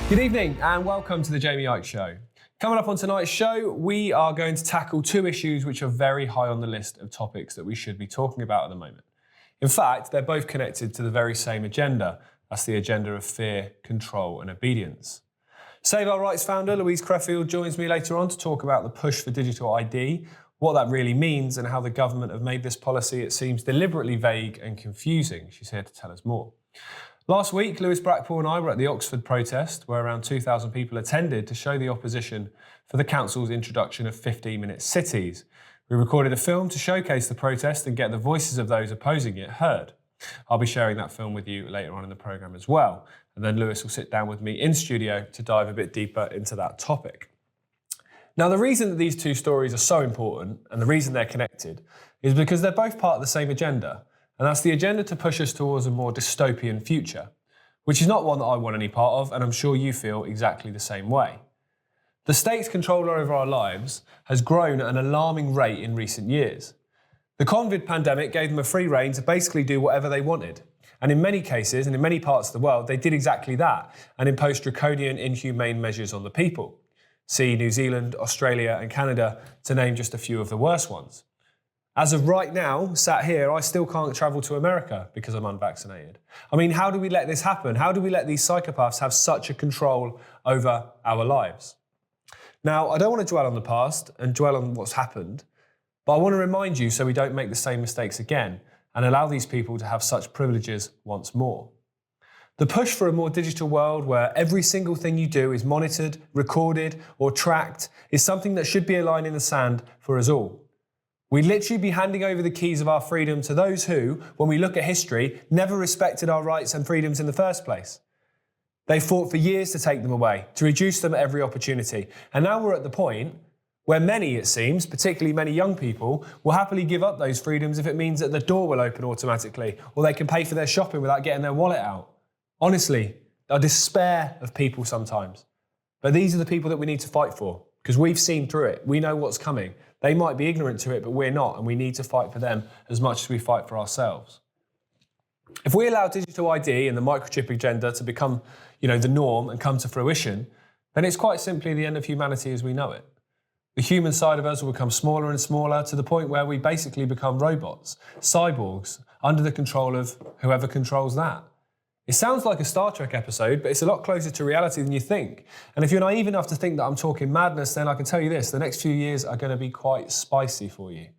Good evening and welcome to the Jaymie Icke Show. Coming up on tonight's show, we are going to tackle two issues which are very high on the list of topics that we should be talking about at the moment. In fact, they're both connected to the very same agenda. That's the agenda of fear, control and obedience. Save Our Rights founder Louise Creffield joins me later on to talk about the push for digital ID, what that really means and how the government have made this policy, it seems, deliberately vague and confusing. She's here to tell us more. Last week, Lewis Brackpool and I were at the Oxford protest, where around 2,000 people attended to show the opposition for the council's introduction of 15-minute cities. We recorded a film to showcase the protest and get the voices of those opposing it heard. I'll be sharing that film with you later on in the programme as well. And then Lewis will sit down with me in studio to dive a bit deeper into that topic. Now, the reason that these two stories are so important and the reason they're connected is because they're both part of the same agenda. And that's the agenda to push us towards a more dystopian future, which is not one that I want any part of, and I'm sure you feel exactly the same way. The state's control over our lives has grown at an alarming rate in recent years. The COVID pandemic gave them a free rein to basically do whatever they wanted. And in many cases, and in many parts of the world, they did exactly that and imposed draconian, inhumane measures on the people. See New Zealand, Australia and Canada, to name just a few of the worst ones. As of right now, sat here, I still can't travel to America because I'm unvaccinated. I mean, how do we let this happen? How do we let these psychopaths have such a control over our lives? Now, I don't want to dwell on the past and dwell on what's happened, but I want to remind you so we don't make the same mistakes again and allow these people to have such privileges once more. The push for a more digital world where every single thing you do is monitored, recorded, or tracked is something that should be a line in the sand for us all. We'd literally be handing over the keys of our freedom to those who, when we look at history, never respected our rights and freedoms in the first place. They fought for years to take them away, to reduce them at every opportunity. And now we're at the point where many, it seems, particularly many young people, will happily give up those freedoms if it means that the door will open automatically, or they can pay for their shopping without getting their wallet out. Honestly, I despair of people sometimes. But these are the people that we need to fight for, because we've seen through it. We know what's coming. They might be ignorant to it, but we're not, and we need to fight for them as much as we fight for ourselves. If we allow digital ID and the microchip agenda to become, the norm and come to fruition, then it's quite simply the end of humanity as we know it. The human side of us will become smaller and smaller to the point where we basically become robots, cyborgs, under the control of whoever controls that. It sounds like a Star Trek episode, but it's a lot closer to reality than you think. And if you're naive enough to think that I'm talking madness, then I can tell you this, the next few years are going to be quite spicy for you.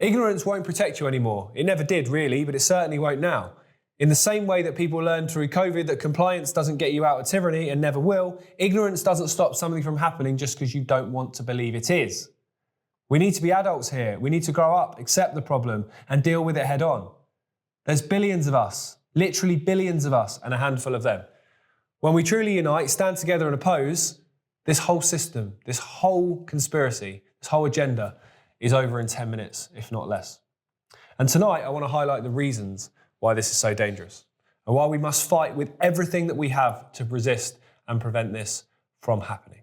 Ignorance won't protect you anymore. It never did, really, but it certainly won't now. In the same way that people learned through COVID that compliance doesn't get you out of tyranny and never will, ignorance doesn't stop something from happening just because you don't want to believe it is. We need to be adults here. We need to grow up, accept the problem, and deal with it head on. There's billions of us. Literally billions of us and a handful of them. When we truly unite, stand together and oppose, this whole system, this whole conspiracy, this whole agenda is over in 10 minutes, if not less. And tonight, I want to highlight the reasons why this is so dangerous and why we must fight with everything that we have to resist and prevent this from happening.